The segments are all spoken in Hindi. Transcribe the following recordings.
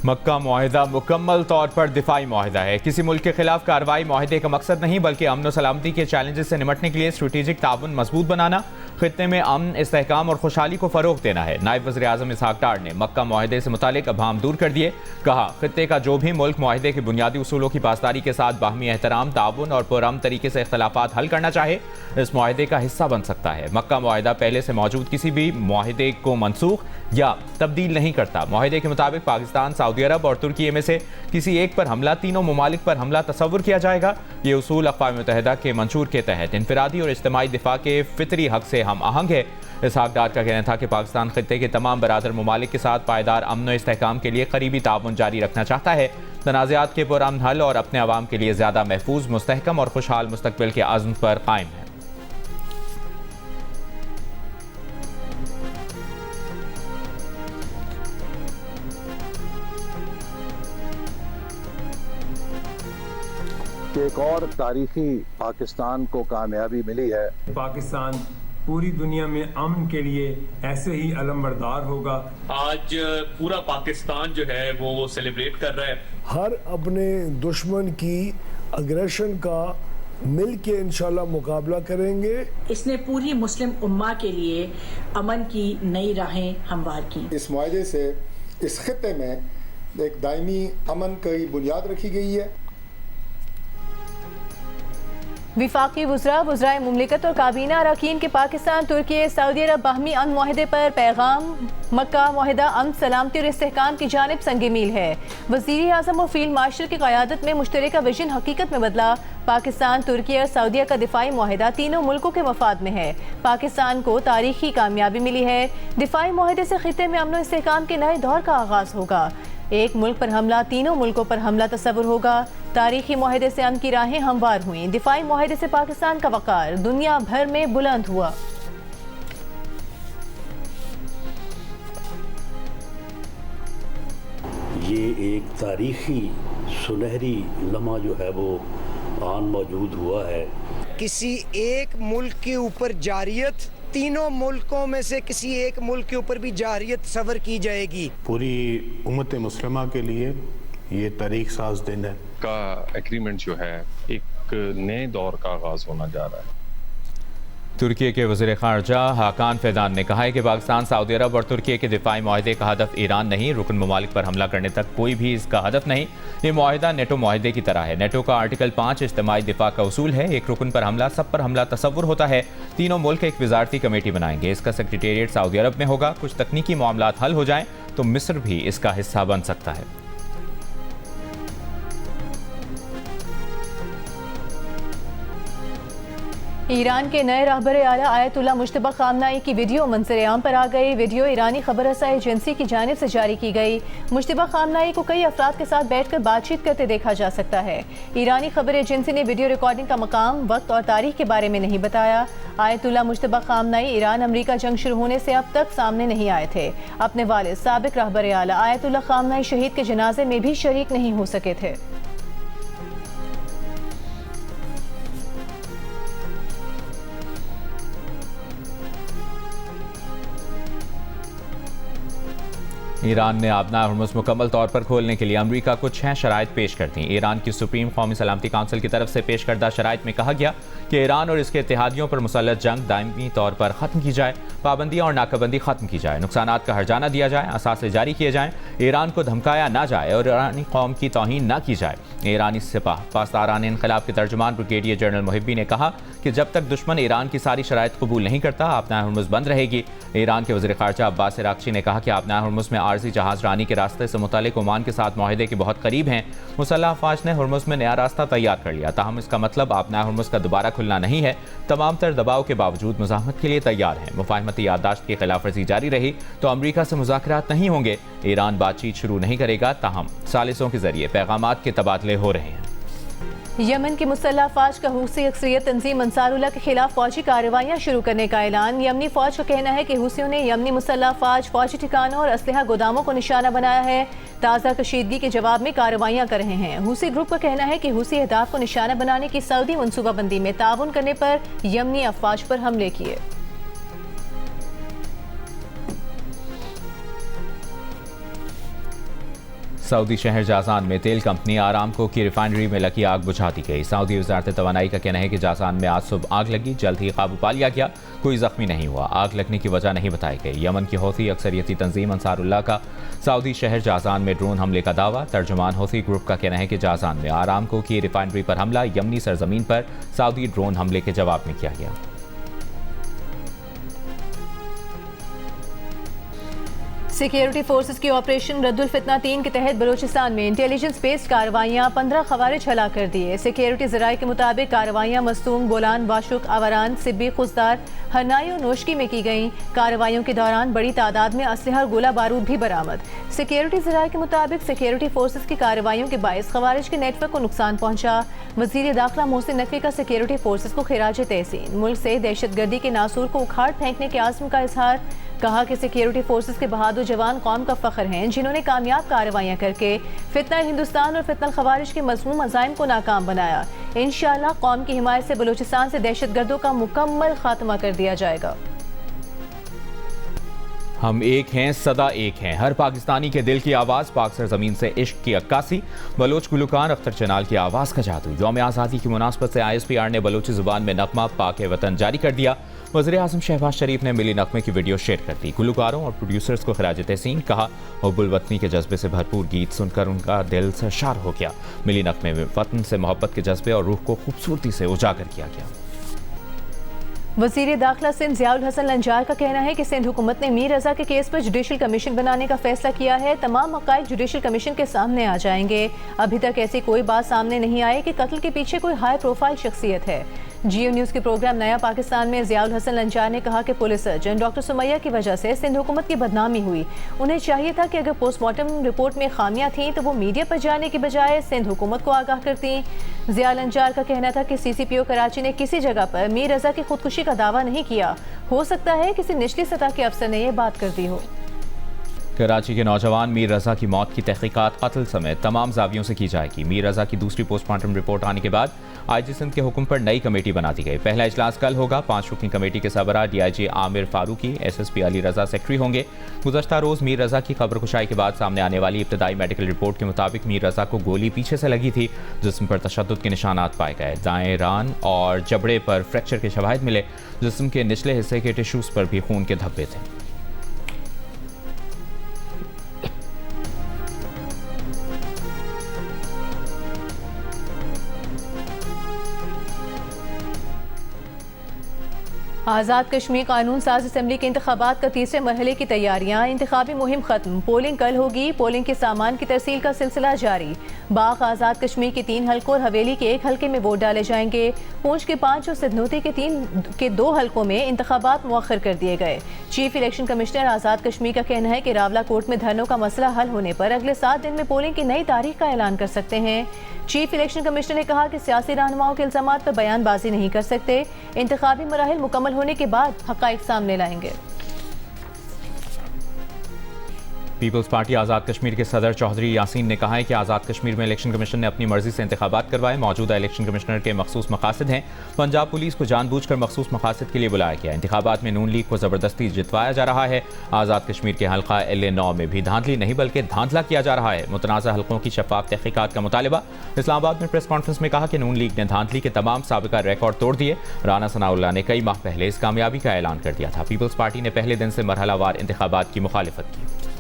मक्का मुआहिदा मुकम्मल तौर पर दिफाई मुआहिदा है। किसी मुल्क के खिलाफ कार्रवाई मुआहिदे का मकसद नहीं, बल्कि अमन और सलामती के चैलेंजेस से निपटने के लिए स्ट्रेटेजिक ताउन मजबूत बनाना, खित्ते में अमन, इस्तेहकाम और खुशहाली को फरोग देना है। नायब वज़ीर आज़म इसहाक डार ने मक्का मुआहिदे से मुतालिक अबहाम दूर कर दिए। कहा, खित्ते का जो भी मुल्क मुआहिदे के बुनियादी उसूलों की पासदारी के साथ बाहमी एहतराम, ताउन और पुरअमन तरीके से इख्तलाफात हल करना चाहे, इस मुआहिदे का हिस्सा बन सकता है। मक्का मुआहिदा पहले से मौजूद किसी भी मुआहिदे को मनसूख या तब्दील नहीं करता। मुआहिदे के मुताबिक पाकिस्तान, सऊदी अरब और तुर्की में से किसी एक पर हमला, तीनों ममालिक पर हमला तस्वुर किया जाएगा। ये उसूल अक़वाम मुत्तहिदा के मंशूर के तहत इनफरादी और इज्तिमाई दिफा के फितरी हक से हम आहंग है। इसहाक डार का कहना था कि पाकिस्तान खित्ते के तमाम बरादर ममालिक के साथ पायदार अमन और इस्तेहकाम के लिए करीबी ताउन जारी रखना चाहता है। तनाज़ात के पुरअमन हल और अपने अवाम के लिए ज़्यादा महफूज, मुस्तहकम और खुशहाल मुस्तकबिल के अज़्म पर कायम है। एक और तारीखी पाकिस्तान को कामयाबी मिली है। पाकिस्तान पूरी दुनिया में अमन के लिए ऐसे ही अलमबरदार होगा। आज पूरा पाकिस्तान जो है वो सेलिब्रेट कर रहा है। हर अपने दुश्मन की अग्रेशन का मिल के इंशाल्लाह मुकाबला करेंगे। इसने पूरी मुस्लिम उम्मा के लिए अमन की नई राहें हमवार की। इस मुआहदे से इस खित्ते में एक दायमी अमन की बुनियाद रखी गई है। विफाकी वज़राए मुमलिकत और काबीना अरकान के पाकिस्तान, तुर्की, सऊदी अरब बाहमी अमन मुआहिदे पर पैगाम। मक्का मुआहिदा अमन, सलामती और इस्तेहकाम की जानिब संग मील है। वज़ीर आज़म और फील्ड मार्शल की क़यादत में मुश्तरका विजन हकीकत में बदला। पाकिस्तान, तुर्की और सऊदीया का दिफाई मुआहिदा तीनों मुल्कों के मफाद में है। पाकिस्तान को तारीखी कामयाबी मिली है। दिफाई मुआहिदे से खित्ते में अमन और इस्तेहकाम के नए दौर का आगाज़ होगा। एक मुल्क पर हमला, तीनों मुल्कों पर हमला तस्वुर होगा। तारीखी मुआहिदे से अमन की राहें हमवार हुई। दिफाई मुआहिदे से पाकिस्तान का वक़ार दुनिया भर में बुलंद हुआ। ये एक तारीखी सुनहरी लम्हा जो है वो आन मौजूद हुआ है। किसी एक मुल्क के ऊपर जारियत, तीनों मुल्कों में से किसी एक मुल्क के ऊपर भी जारियत सवर की जाएगी। पूरी उम्मत मुस्लिमा के लिए ये तारीख साज दिन है का एग्रीमेंट जो है एक नए दौर का आगाज होना जा रहा है। तुर्की के वज़ीर ख़ारजा हाकान फैदान ने कहा है कि पाकिस्तान, सऊदी अरब और तुर्की के दिफाई मुआहिदे का हदफ ईरान नहीं, रुकन ममालिक पर हमला करने तक कोई भी इसका हदफ नहीं। ये मुआहिदा नेटो मुआहिदे की तरह है। नेटो का आर्टिकल 5 इज्तिमाई दिफा का उसूल है। एक रुकन पर हमला, सब पर हमला तस्वुर होता है। तीनों मुल्क एक वजारती कमेटी बनाएंगे। इसका सेक्रेटेरिएट सऊदी अरब में होगा। कुछ तकनीकी मामलात हल हो जाएं तो मिस्र भी इसका हिस्सा बन सकता है। ईरान के नए रहबर आला आयतुल्लाह मुज्तबा खामनाई की वीडियो मंजर-ए-आम पर आ गई। वीडियो ईरानी खबर रसा एजेंसी की जानिब से जारी की गई। मुज्तबा खामनाई को कई अफराद के साथ बैठकर बातचीत करते देखा जा सकता है। ईरानी खबर एजेंसी ने वीडियो रिकॉर्डिंग का मकाम, वक्त और तारीख के बारे में नहीं बताया। आयतुल्लाह मुज्तबा खामनाई ईरान अमरीका जंग शुरू होने से अब तक सामने नहीं आए थे। अपने वालिद साबिक रहबर आला आयतुल्लाह खामनाई शहीद के जनाजे में भी शरीक नहीं हो सके थे। ईरान ने आबना हुर्मुज़ मुकम्मल तौर पर खोलने के लिए अमरीका को 6 शराइत पेश कर दी। ईरान की सुप्रीम कौमी सलामती काउंसिल की तरफ से पेश करदा शराइत में कहा गया कि ईरान और इसके इत्तेहादियों पर मुसल्लत जंग दायमी तौर पर ख़त्म की जाए, पाबंदियाँ और नाकाबंदी ख़त्म की जाए, नुकसानात का हर्जाना दिया जाए, असासे जारी किए जाएँ, ईरान को धमकाया ना जाए और ईरानी कौम की तौहीन ना की जाए। ईरानी सिपाह पासदारान इनक़लाब के तर्जुमान ब्रिगेडियर जनरल मुहिब्बी ने कहा कि जब तक दुश्मन ईरान की सारी शराइत कबूल नहीं करता, आबना हुर्मुज़ बंद रहेगी। ईरान के वज़ीर ख़ारजा अब्बास इराक़ची ने कहा कि आबना हुर्मुज़ में आर्जी जहाज़ रानी के रास्ते से मुतालिक ओमान के साथ मुआहिदे के बहुत करीब हैं। मुसल्लह अफ़वाज ने हुर्मुज़ में नया रास्ता तैयार कर लिया, ताहम इसका मतलब आबना हुर्मुज़ का दोबारा खुलना नहीं है। तमाम तर दबाव के बावजूद मुज़ाहमत के लिए तैयार हैं। मुफ़ाहमती याददाश्त की खिलाफ वर्जी जारी रही तो अमरीका से मुज़ाकरात नहीं होंगे। ईरान बातचीत शुरू नहीं करेगा, ताहम सालिसों के जरिए पैगामात के तबादले हो रहे हैं। यमन की मुसल्लह फ़ौज का हूसी अक्सरियत तंजीम अंसारुल्लाह के खिलाफ फौजी कार्रवाइयाँ शुरू करने का ऐलान। यमनी फ़ौज का कहना है कि हूसियों ने यमनी मुसल्लह फ़ौज, फौजी ठिकानों और असलहा गोदामों को निशाना बनाया है। ताज़ा कशीदगी के जवाब में कार्रवाइयाँ कर रहे हैं। हूसी ग्रुप का कहना है कि हूसी अहदाफ को निशाना बनाने की सऊदी मनसूबाबंदी में ताउन करने पर यमनी अफ़वाज पर हमले किए। सऊदी शहर जासान में तेल कंपनी आरामको की रिफाइनरी में लगी आग बुझा दी गई। सऊदी वजारत तवानाई का कहना है कि जासान में आज सुबह आग लगी, जल्द ही काबू पा लिया गया, कोई जख्मी नहीं हुआ। आग लगने की वजह नहीं बताई गई। यमन की हौथी अक्सरियती तंजीम अंसारुल्लाह का सऊदी शहर जासान में ड्रोन हमले का दावा। तर्जुमान हौथी ग्रुप का कहना है कि जासान में आरामको की रिफाइनरी पर हमला यमनी सरजमीन पर सऊदी ड्रोन हमले के जवाब में किया गया। सिक्योरिटी फोर्सेस की ऑपरेशन रद्दुल फितना 3 के तहत बलूचिस्तान में इंटेलिजेंस बेस्ड कार्रवाइयाँ 15 खवारिज हला कर दिए। सिक्योरिटी ज़राए के मुताबिक कार्रवाइयाँ मस्तूम, बोलान, वाशुक, आवारान, सिब्बी, खुजदार, हनाई और नोशकी में की गईं। कार्रवाइयों के दौरान बड़ी तादाद में असलहा और गोला बारूद भी बरामद। सिक्योरिटी ज़राए के मुताबिक सिक्योरिटी फोर्सेस की कार्रवाइयों के बायस खवारिज के नेटवर्क को नुकसान पहुंचा। वज़ीर दाखिला मोहसिन नकवी का सिक्योरिटी फोर्सेस को खिराज तहसीन। मुल्क से दहशतगर्दी के नासूर को उखाड़ फेंकने के आज़म का इजहार। कहा कि सिक्योरिटी फोर्सेस के बहादुर जवान कौम का फख्र हैं, जिन्होंने कामयाब कार्रवाइयाँ करके फितना हिंदुस्तान और फितना खवारिज के मज़मूम अज़ाइम को नाकाम बनाया। इंशाअल्लाह कौम की हिमायत से बलूचिस्तान से दहशतगर्दों का मुकम्मल खात्मा कर दिया जाएगा। हम एक हैं, सदा एक हैं। हर पाकिस्तानी के दिल की आवाज़, पाक सरजमीन से इश्क की अक्कासी। बलोच गुलकार अख्तर चनाल की आवाज़ का जादू। यौम आज़ादी की मुनासबत से ISPR ने बलोची ज़ुबान में नगमा पाक वतन जारी कर दिया। वज़ीर आज़म शहबाज शरीफ ने मिली नगमे की वीडियो शेयर कर दी। गुलकारों और प्रोड्यूसर्स को खिराज तहसीन। कहा, हुब्बुल वतनी के जज्बे से भरपूर गीत सुनकर उनका दिल सरशार हो गया। मिली नगमे में वतन से मोहब्बत के जज्बे और रूह को खूबसूरती से उजागर किया गया। वज़ीर दाखिला सिंध ज़ियाउल हसन लंजार का कहना है कि सिंध हुकूमत ने मीर रज़ा के केस पर जुडिशल कमीशन बनाने का फैसला किया है। तमाम हक़ाइक़ जुडिशल कमीशन के सामने आ जाएंगे। अभी तक ऐसी कोई बात सामने नहीं आई कि कत्ल के पीछे कोई हाई प्रोफाइल शख्सियत है। जियो न्यूज़ के प्रोग्राम नया पाकिस्तान में ज़ियाउल हसन लंजार ने कहा कि पुलिस सर्जन डॉक्टर सुमैया की वजह से सिंध हुकूमत की बदनामी हुई। उन्हें चाहिए था कि अगर पोस्टमार्टम रिपोर्ट में खामियां थीं तो वो मीडिया पर जाने की बजाय सिंध हुकूमत को आगाह करती। ज़िया लंजार का कहना था कि CCPO कराची ने किसी जगह पर मीर रज़ा की खुदकुशी का दावा नहीं किया। हो सकता है किसी निचली सतह के अफसर ने यह बात कर दी हो। कराची के नौजवान मीर रज़ा की मौत की तहकीकात कत्ल समेत तमाम जावियों से की जाएगी। मीर रज़ा की दूसरी पोस्टमार्टम रिपोर्ट आने के बाद IG सिंध के हुक्म पर नई कमेटी बना दी गई। पहला इजलास कल होगा। 5 रुकनी कमेटी के सरबराह DIG Aamir Farooqui, SSP Ali Raza secretary होंगे। गुज़श्ता रोज़ मीर रज़ा की खबर खुशाई के बाद सामने आने वाली इब्तदाई मेडिकल रिपोर्ट के मुताबिक मीर रज़ा को गोली पीछे से लगी थी, जिस्म पर तशद्दुद के निशानात पाए गए। दाएं रान और जबड़े पर फ्रैक्चर के शवाहिद मिले। जिस्म के निचले हिस्से के टिश्यूज़ पर भी खून के धब्बे थे। आज़ाद कश्मीर कानून साज असम्बली के इंतखाबात का तीसरे मरहले की तैयारियां। इंतखाबी मुहिम खत्म, पोलिंग कल होगी। पोलिंग के सामान की तरसील का सिलसिला जारी। बाग आज़ाद कश्मीर के 3 हलकों और हवेली के 1 हल्के में वोट डाले जाएंगे। पूंछ के 5 और सिद्धनोती के 2 हल्कों में इंतखाबात मुअख्खर कर दिए गए। Chief election commissioner Azad Kashmir का कहना है कि रावला कोर्ट में धरनों का मसला हल होने पर अगले 7 दिन में पोलिंग की नई तारीख का ऐलान कर सकते हैं। चीफ इलेक्शन कमिश्नर ने कहा कि सियासी रहनुमाओं के इल्जामात पर बयानबाजी नहीं कर सकते। इंतखाबी मराहिल मुकम्मल होने के बाद हक़ाइक़ सामने लाएंगे। पीपल्स पार्टी आज़ाद कश्मीर के सदर चौधरी यासीन ने कहा है कि आज़ाद कश्मीर में इलेक्शन कमीशन ने अपनी मर्जी से इंतखाबात करवाए। मौजूदा इलेक्शन कमिश्नर के मखसूस मकासद हैं। पंजाब पुलिस को जानबूझकर मखसूस मकासद के लिए बुलाया गया। इंतखाबात में नून लीग को ज़बरदस्ती जितवाया जा रहा है। आज़ाद कश्मीर के हल्का LA9 में भी धांधली नहीं बल्कि धांधला किया जा रहा है। मुतनाज़ा हल्कों की शफाफ तहकीकात का मुतालबा। इस्लामाबाद में प्रेस कॉन्फ्रेंस में कहा कि नून लीग ने धांधली के तमाम साबिका रिकॉर्ड तोड़ दिए। राना सनाउल्लाह ने कई माह पहले इस कामयाबी का ऐलान कर दिया था। पीपल्स पार्टी ने पहले दिन से मरहलावार इंतखाबात की मुखालिफत की।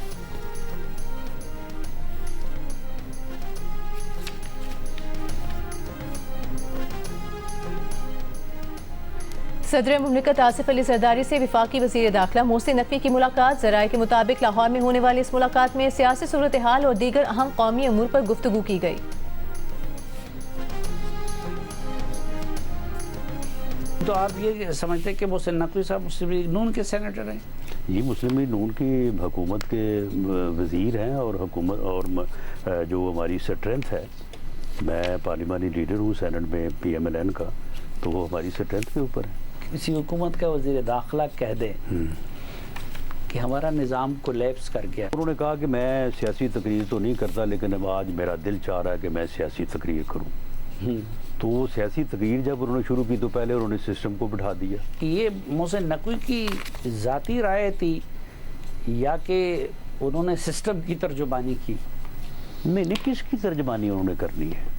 सदर मुमलिकत आसिफ अली जरदारी से वफाकी वज़ीर दाखिला मोहसिन नकवी की मुलाकात। ज़राए के मुताबिक लाहौर में होने वाली इस मुलाकात में सियासी सूरत हाल और दीगर अहम कौमी अमूर पर गुफ्तगू की गई। तो आप ये समझते हैं कि मोहसिन नकवी साहब मुस्लिम लीग नून के सेनेटर हैं? ये मुस्लिम लीग नून की हुकूमत के वज़ीर हैं और हुकूमत और जो हमारी स्ट्रेंथ है, मैं पार्लिमानी लीडर हूँ सेनेट में PMLN का, तो वो हमारी स्ट्रेंथ के ऊपर है। किसी हुकूमत का वज़ीर दाखिला कह दे कि हमारा निज़ाम कोलैप्स कर गया। उन्होंने कहा कि मैं सियासी तकरीर तो नहीं करता, लेकिन अब आज मेरा दिल चाह रहा है कि मैं सियासी तकरीर करूँ। तो सियासी तकरीर जब उन्होंने शुरू की तो पहले उन्होंने सिस्टम को बिठा दिया। ये मोहसिन नकवी की ज़ाती राय थी या कि उन्होंने सिस्टम की तर्जुमानी की? नहीं, किसकी तर्जमानी उन्होंने करनी है?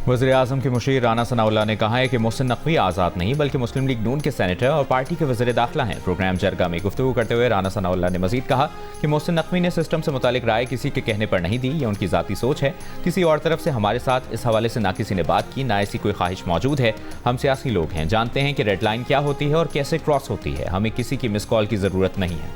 वज़ीर आज़म के मुशीर राना सनाउल्लाह ने कहा है कि मोहसिन नकवी आज़ाद नहीं बल्कि मुस्लिम लीग नून के सेनेटर और पार्टी के वज़ीर दाखिला हैं। प्रोग्राम जरगा में गुफ्तगू करते हुए राना सनाउल्लाह ने मजीद कहा कि मोहसिन नकवी ने सिस्टम से मुतालिक राय किसी के कहने पर नहीं दी, ये उनकी ज़ाती सोच है। किसी और तरफ से हमारे साथ इस हवाले से ना किसी ने बात की, ना ऐसी कोई ख्वाहिश मौजूद है। हम सियासी लोग हैं, जानते हैं कि रेड लाइन क्या होती है और कैसे क्रॉस होती है। हमें किसी की मिस कॉल की ज़रूरत नहीं है।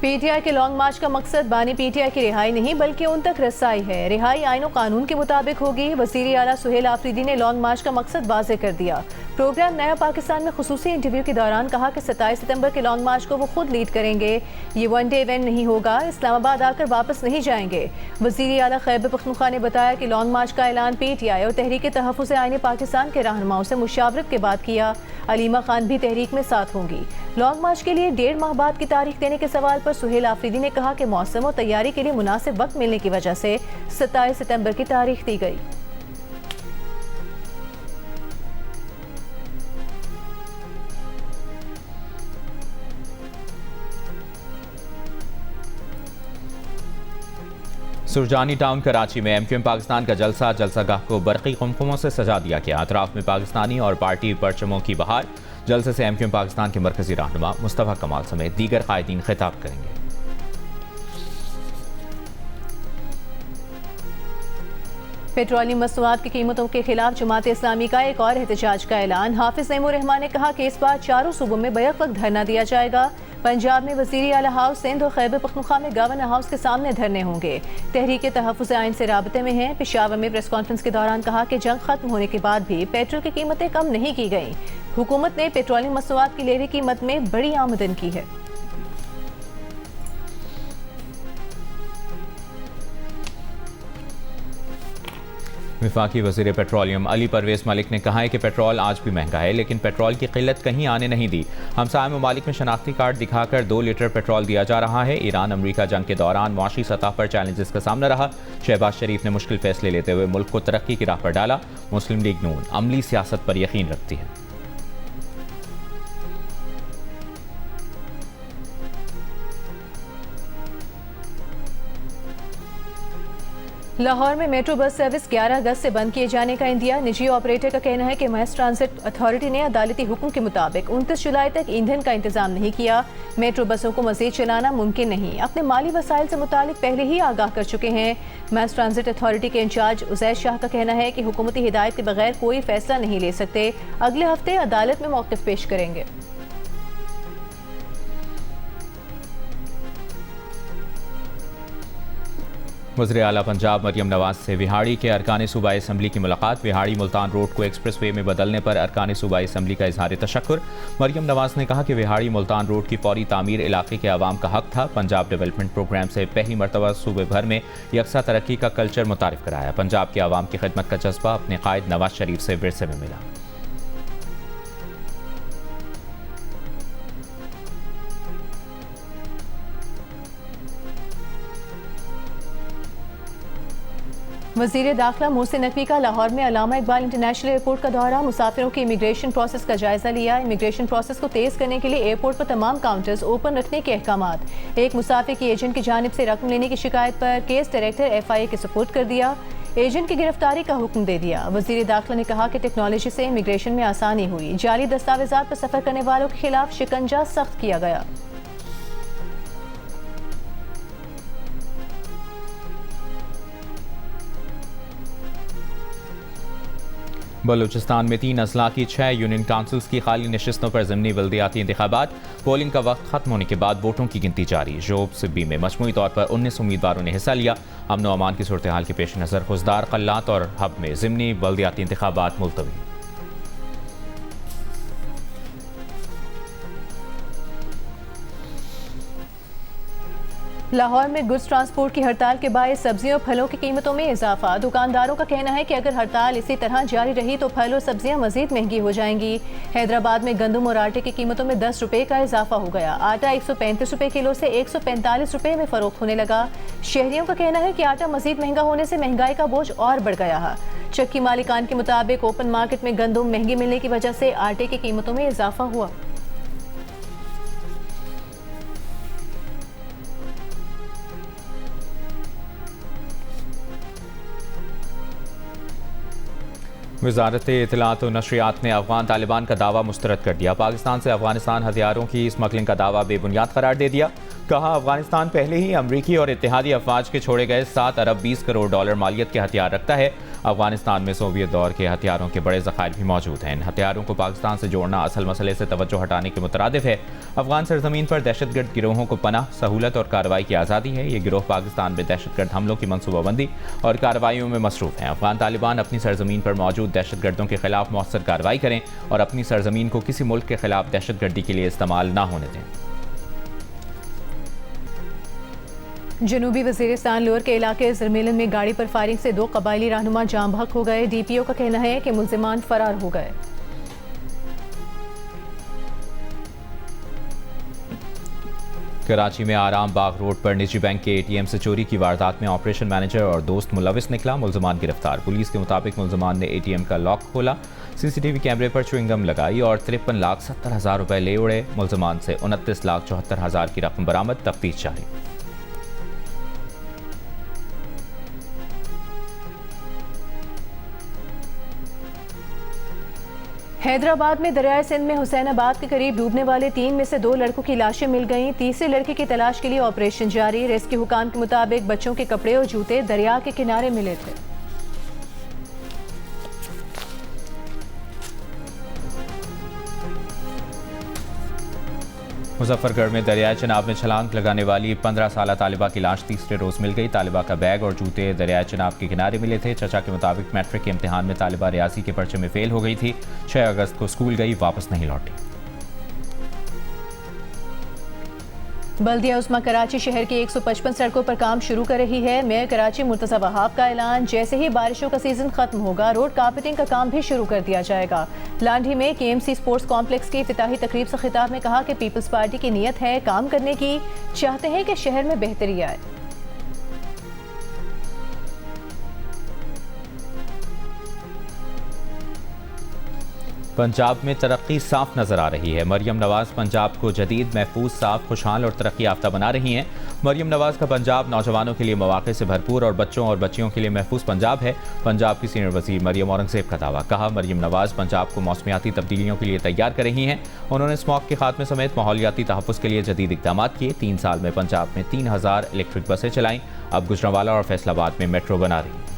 पीटीआई के लॉन्ग मार्च का मकसद बानी पीटीआई की रिहाई नहीं बल्कि उन तक रसाई है। रिहाई आईन और कानून के मुताबिक होगी। वज़ीर आला सुहेल आफरीदी ने लॉन्ग मार्च का मकसद वाज़ेह कर दिया। प्रोग्राम नया पाकिस्तान में खुसूसी इंटरव्यू के दौरान कहा कि 27 सितंबर के लॉन्ग मार्च को वो खुद लीड करेंगे। ये वन डे इवेंट नहीं होगा, इस्लामाबाद आकर वापस नहीं जाएंगे। वज़ीर आला खैबर पख्तूनख्वा ने बताया कि लॉन्ग मार्च का ऐलान पीटीआई और तहरीक तहफ़्फ़ुज़ आईन पाकिस्तान के रहनुमाओं से मुशावरत के बाद किया। अलीमा खान भी तहरीक में साथ होंगी। लॉन्ग मार्च के लिए 1.5 माह बाद की तारीख देने के सवाल पर सुहेल आफरीदी ने कहा कि मौसम और तैयारी के लिए मुनासिब वक्त मिलने की वजह से 27 सितंबर की तारीख दी गई। सुरजानी टाउन कराची में एमक्यूएम पाकिस्तान का जलसागाह को बरक़ी कुमकुमों से सजा दिया गया। अतराफ में पाकिस्तानी और पार्टी परचमों की बहार। जलसे से एमक्यूएम पाकिस्तान के मरकजी रहनुमा मुस्तफ़ा कमाल समेत दीगर कायदीन खिताब करेंगे। पेट्रोलियम मसनूआत की कीमतों के खिलाफ जमात इस्लामी का एक और एहतजाज का ऐलान। हाफिज नईमुर रहमान ने कहा कि इस बार चारों सूबों में बैक वक्त धरना दिया जाएगा। पंजाब में वज़ीर आला हाउस, सिंध और खैबर पख्तूनख्वा में गवर्नर हाउस के सामने धरने होंगे। तहरीक तहफ़्फ़ुज़ आईन से राबते में हैं। पेशावर में प्रेस कॉन्फ्रेंस के दौरान कहा कि जंग खत्म होने के बाद भी पेट्रोल की कीमतें कम नहीं की गई। हुकूमत ने पेट्रोलियम मसनूआत की लेवी कीमत में बड़ी आमदन की है। वफाकी वज़ीर पेट्रोलियम अली परवेज़ मलिक ने कहा है कि पेट्रोल आज भी महंगा है, लेकिन पेट्रोल की किल्लत कहीं आने नहीं दी। हमसाया ममालिक में शनाख्ती कार्ड दिखाकर 2 लीटर पेट्रोल दिया जा रहा है। ईरान अमरीका जंग के दौरान मुआशी सतह पर चैलेंजेस का सामना रहा। शहबाज शरीफ ने मुश्किल फैसले लेते हुए मुल्क को तरक्की की राह पर डाला। मुस्लिम लीग नून अमली सियासत पर यकीन रखती है। लाहौर में मेट्रो बस सर्विस 11 अगस्त से बंद किए जाने का इंदिया। निजी ऑपरेटर का कहना है कि मैस ट्रांजिट अथॉरिटी ने अदालती हुक्म के मुताबिक 29 जुलाई तक ईंधन का इंतजाम नहीं किया। मेट्रो बसों को मजीद चलाना मुमकिन नहीं। अपने माली वसाइल से मुतालिक पहले ही आगाह कर चुके हैं। मैस ट्रांजिट अथॉरिटी के इंचार्ज उजैर शाह का कहना है कि हुकूमती हिदायत के बगैर कोई फैसला नहीं ले सकते। अगले हफ्ते अदालत में मौक़िफ़ पेश करेंगे। वज़ीर आला पंजाब मरियम नवाज से विहाड़ी के अरकान सूबाई असम्बली की मुलाकात। विहाड़ी मुल्तान रोड को एक्सप्रेस वे में बदलने पर अरकान सूबाई असम्बली का इजहार तशक्कुर। मरियम नवाज ने कहा कि विहाड़ी मुल्तान रोड की फौरी तामीर इलाके के आवाम का हक था। पंजाब डेवलपमेंट प्रोग्राम से पहली मरतबा सूबे भर में यकसा तरक्की का कल्चर मुतारिफ कराया। पंजाब के आवाम की खिदमत का जज्बा अपने कायद नवाज शरीफ से विरसे में मिला। वज़ीर दाखिला मोहसिन नकवी का लाहौर में अल्लामा इकबाल इंटरनेशनल एयरपोर्ट का दौरा। मुसाफिरों की इमिग्रेशन प्रोसेस का जायजा लिया। इमिग्रेशन प्रोसेस को तेज़ करने के लिए एयरपोर्ट पर तमाम काउंटर्स ओपन रखने के अहकामात। एक मुसाफिर की एजेंट की जानिब से रकम लेने की शिकायत पर केस डायरेक्टर FIA के सुपुर्द कर दिया। एजेंट की गिरफ्तारी का हुक्म दे दिया। वज़ीर दाखिला ने कहा कि टेक्नोलॉजी से इमिग्रेशन में आसानी हुई। जाली दस्तावेज़ात पर सफ़र करने वालों के खिलाफ शिकंजा सख्त किया गया। बलूचिस्तान में 3 अजला की 6 यूनियन काउंसिल्स की खाली नशिस्तों पर ज़िमनी बल्दियाती इंतखाबात। पोलिंग का वक्त खत्म होने के बाद वोटों की गिनती जारी। जोब सिब्बी में मजमूई तौर पर 19 उम्मीदवारों ने हिस्सा लिया। अमन व अमान की सूरत हाल के पेश नज़र खुजदार, कल्लात और हब में ज़िमनी बल्दियाती इंतखाबात मुलतवी। लाहौर में गुड्स ट्रांसपोर्ट की हड़ताल के बायस सब्जियों और फलों की कीमतों में इजाफा। दुकानदारों का कहना है कि अगर हड़ताल इसी तरह जारी रही तो फल और सब्जियां मजीद महंगी हो जाएंगी। हैदराबाद में गंदम और आटे की कीमतों में 10 रुपये का इजाफा हो गया। आटा 135 रुपये किलो से 145 रुपये में फरोख्त होने लगा। शहरियों का कहना है कि आटा मजीद महंगा होने से महंगाई का बोझ और बढ़ गया है। चक्की मालिकान के मुताबिक ओपन मार्केट में गंदम महंगी मिलने की वजह से आटे की कीमतों में इजाफा हुआ। वज़ारत इत्तलात और नशरियात ने अफगान तालिबान का दावा मुस्तरद कर दिया। पाकिस्तान से अफगानिस्तान हथियारों की स्मगलिंग का दावा बेबुनियाद करार दे दिया। कहा, अफगानिस्तान पहले ही अमरीकी और इत्तेहादी अफवाज के छोड़े गए 7 अरब 20 करोड़ डॉलर मालियत के हथियार रखता है। अफगानिस्तान में सोवियत दौर के हथियारों के बड़े ज़खायर भी मौजूद हैं। इन हथियारों को पाकिस्तान से जोड़ना असल मसले से तवज्जो हटाने के मुतरादिफ है। अफगान सरजमीन पर दहशतगर्द गिरोहों को पनाह, सहूलत और कार्रवाई की आज़ादी है। ये गिरोह पाकिस्तान में दहशतगर्द हमलों की मनसूबाबंदी और कार्रवाइयों में मसरूफ़ हैं। अफगान तालिबान अपनी सरजमीन पर मौजूद दहशतगर्दों के खिलाफ मौसर कार्रवाई करें और अपनी सरजमीन को किसी मुल्क के खिलाफ दहशतगर्दी के लिए इस्तेमाल ना होने दें। जनूबी वज़ीरिस्तान लोअर के इलाके ज़रमेलन में गाड़ी पर फायरिंग से 2 कबायली रहनुमा जाम बहक हो गए। DPO का कहना है कि मुल्ज़िमान फरार हो गए। कराची में आराम बाग रोड पर निजी बैंक के ATM से चोरी की वारदात में ऑपरेशन मैनेजर और दोस्त मुलविस निकला। मुल्ज़िमान गिरफ्तार। पुलिस के मुताबिक मुल्ज़िमान ने ATM का लॉक खोला, CCTV कैमरे पर च्युइंगम लगाई और 53,70,000 रुपए ले उड़े। मुल्ज़िमान से 29,74,000 की रकम बरामद। तफ्तीश जारी। हैदराबाद में दरियाए सिंध में हुसैनाबाद के करीब डूबने वाले 3 में से 2 लड़कों की लाशें मिल गईं। तीसरे लड़के की तलाश के लिए ऑपरेशन जारी। रेस्क्यू हुकाम के मुताबिक बच्चों के कपड़े और जूते दरिया के किनारे मिले थे। मुजफ्फरगढ़ में दरियाए चिनाब में छलांग लगाने वाली 15 साला तालिबा की लाश तीसरे रोज मिल गई। तालिबा का बैग और जूते दरियाए चिनाब के किनारे मिले थे। चचा के मुताबिक मैट्रिक के इम्तिहान में तालिबा रियासी के पर्चे में फेल हो गई थी। 6 अगस्त को स्कूल गई, वापस नहीं लौटी। बल्दिया उस्मा कराची शहर की 155 सड़कों पर काम शुरू कर रही है। मेयर कराची मुर्तज़ा वहाब का ऐलान, जैसे ही बारिशों का सीजन खत्म होगा रोड कारपेटिंग का काम भी शुरू कर दिया जाएगा। लांढी में KMC स्पोर्ट्स कॉम्प्लेक्स की इफ्तिताही तकरीब से खिताब में कहा कि पीपल्स पार्टी की नीयत है काम करने की, चाहते हैं कि शहर में बेहतरी आए। पंजाब में तरक्की साफ नजर आ रही है। मरियम नवाज पंजाब को जदीद, महफूज, साफ, खुशहाल और तरक्की याफ्ता बना रही हैं। मरियम नवाज का पंजाब नौजवानों के लिए मौके से भरपूर और बच्चों और बच्चियों के लिए महफूज पंजाब है। पंजाब की सीनियर वजीर मरियम औरंगजेब का दावा। कहा, मरियम नवाज पंजाब को मौसमियाती तब्दीलियों के लिए तैयार कर रही हैं। उन्होंने स्मॉग के खात्मे समेत माहौलियाती तहफ़्फ़ुज़ के लिए जदीद इक़दाम किए। 3 साल में पंजाब में 3000 इलेक्ट्रिक बसें चलाईं। अब गुजरांवाला और फैसलाबाद में मेट्रो बना रही।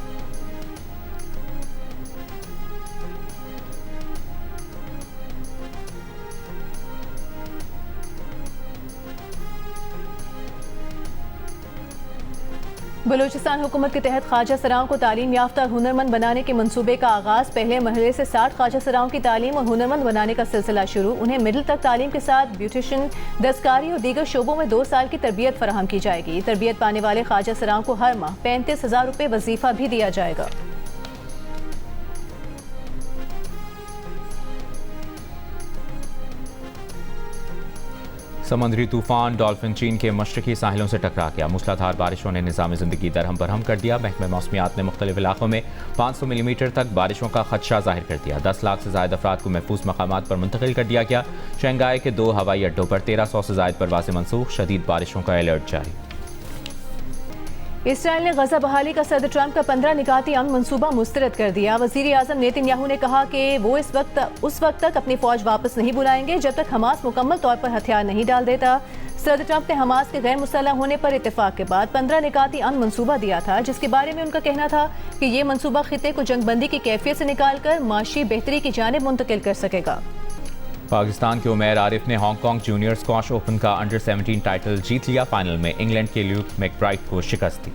बलूचिस्तान हुकूमत के तहत ख्वाजा सराओं को तालीम याफ्ता और हुनरमंद बनाने के मंसूबे का आगाज़। पहले मरहले से 60 ख्वाजा सराओं की तालीम और हुनरमंद बनाने का सिलसिला शुरू। उन्हें मिडिल तक तालीम के साथ ब्यूटिशियन, दस्तकारी और दीगर शोबों में 2 साल की तरबियत फराहम की जाएगी। तरबियत पाने वाले ख्वाजा सराओं को हर माह 35,000 रुपये वजीफा भी दिया जाएगा। समुद्री तूफान डॉल्फिन चीन के मशरकी साहिलों से टकरा गया। मूसलाधार बारिशों ने निज़ाम ज़िंदगी दरहम बरहम कर दिया। महकमा मौसमियात ने मुख्तलिफ इलाकों में 500 मिलीमीटर तक बारिशों का खदशा जाहिर कर दिया। 10 लाख से ज़ायद अफराद को महफूज मकामात पर मुंतकिल कर दिया गया। शंघाई के 2 हवाई अड्डों पर 1300 से ज़ायद परवाज़ें मनसूख। शदीद बारिशों का अलर्ट जारी। इसराइल ने गजा बहाली का सदर ट्रंप का 15 निकाती अमन मंसूबा मुस्तरद कर दिया। वज़ीर आज़म नेतन्याहू ने कहा कि वो उस वक्त तक अपनी फौज वापस नहीं बुलाएंगे जब तक हमास मुकम्मल तौर पर हथियार नहीं डाल देता। सदर ट्रंप ने हमास के गैर मुसल्लह होने पर इत्तेफाक के बाद 15 निकाती अमन मंसूबा दिया था, जिसके बारे में उनका कहना था कि ये मंसूबा खित्ते को जंगबंदी की कैफियत से निकालकर माशी बेहतरी की जानिब मुंतकिल कर सकेगा। पाकिस्तान के उमैर आरिफ ने हांगकांग जूनियर स्क्वाश ओपन का अंडर 17 टाइटल जीत लिया। फाइनल में इंग्लैंड के ल्यूक मैकब्राइट को शिकस्त दी।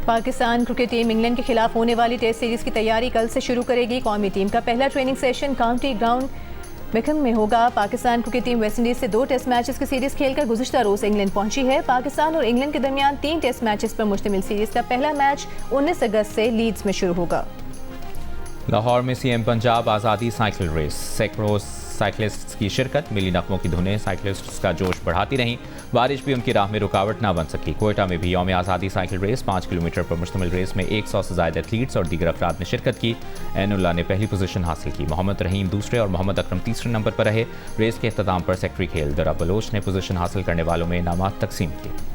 पाकिस्तान क्रिकेट टीम इंग्लैंड के खिलाफ होने वाली टेस्ट सीरीज की तैयारी कल से शुरू करेगी। कौमी टीम का पहला training session county ground Wickham में होगा। पाकिस्तान क्रिकेट टीम वेस्टइंडीज से 2 टेस्ट मैचेस की सीरीज खेलकर गुज़िश्ता रोज इंग्लैंड पहुंची है। पाकिस्तान और इंग्लैंड के दरमियान 3 टेस्ट मैचेस पर मुश्तमिल सीरीज का पहला मैच 19 अगस्त से लीड्स में शुरू होगा। लाहौर में CM पंजाब आज़ादी साइकिल रेस। सैकड़ों साइकिलिस्ट्स की शिरकत, मिली नगमों की धुनें साइकिलिस्ट्स का जोश बढ़ाती रहीं। बारिश भी उनकी राह में रुकावट ना बन सकी। कोयटा में भी यौम आज़ादी साइकिल रेस 5 किलोमीटर पर मुश्तमिल रेस में 100 से ज़्यादा एथलीट्स और दीगर अफराद ने शिरकत की। ऐनुल्लाह ने पहली पोजीशन हासिल की, मोहम्मद रहीम दूसरे और मोहम्मद अकरम तीसरे नंबर पर रहे। रेस के अख्ताम पर सेक्रेटरी खेल दरा बलोच ने पोजीशन हासिल करने वालों में इनामात तकसीम किए।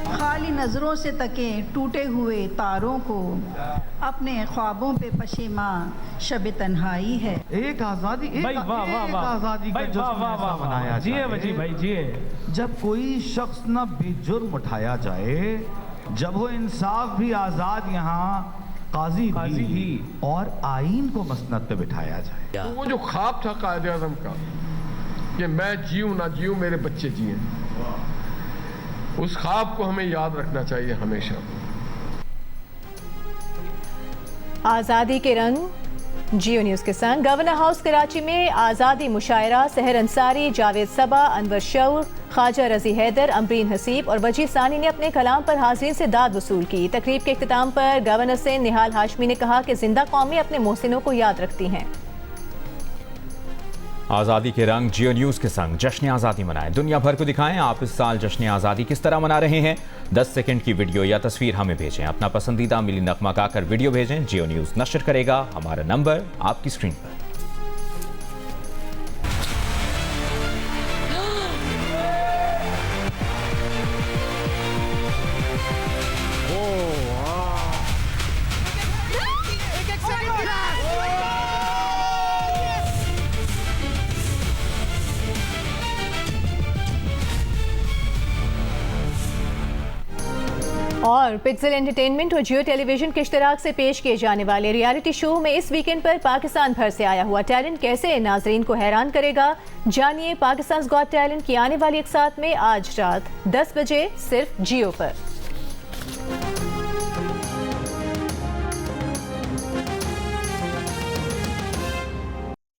खाली नज़रों से तकें टूटे हुए तारों को, अपने ख्वाबों पे पशेमा शब तन्हाई है। एक आज़ादी आज़ादी का जश्न मनाया जाए, जब कोई शख्स न बेजुर्म उठाया जाए, जब हो इंसाफ भी आज़ाद यहाँ काजी भी और आईन को मसनद पे बिठाया जाए। तो वो जो ख्वाब था कायदे आज़म का कि मैं जीऊँ ना जीऊँ मेरे बच्चे जिए, उस ख्वाब को हमें याद रखना चाहिए हमेशा। आज़ादी के रंग जियो न्यूज़ के संग गवर्नर हाउस कराची में आज़ादी मुशायरा, सहर अंसारी, जावेद सबा, अनवर शौक, ख्वाजा रजी हैदर, अमरीन हसीब और वजी सानी ने अपने कलाम पर हाज़रीन से दाद वसूल की। तकरीब के इख्तिताम पर गवर्नर से निहाल हाशमी ने कहा कि जिंदा कौमें अपने मोहसिनों को याद रखती हैं। आज़ादी के रंग जियो न्यूज़ के संग जश्न आज़ादी मनाएं, दुनिया भर को दिखाएं आप इस साल जश्न आज़ादी किस तरह मना रहे हैं। 10 सेकंड की वीडियो या तस्वीर हमें भेजें, अपना पसंदीदा मिली नगमा गाकर वीडियो भेजें, जियो न्यूज़ नशर करेगा। हमारा नंबर आपकी स्क्रीन पर। और पिक्सल एंटरटेनमेंट और जियो टेलीविजन के इश्तराक से पेश किए जाने वाले रियलिटी शो में इस वीकेंड पर पाकिस्तान भर से आया हुआ टैलेंट कैसे नाजरीन को हैरान करेगा। जानिए पाकिस्तान गॉट टैलेंट की आने वाली एक साथ में आज रात 10 बजे सिर्फ जियो पर।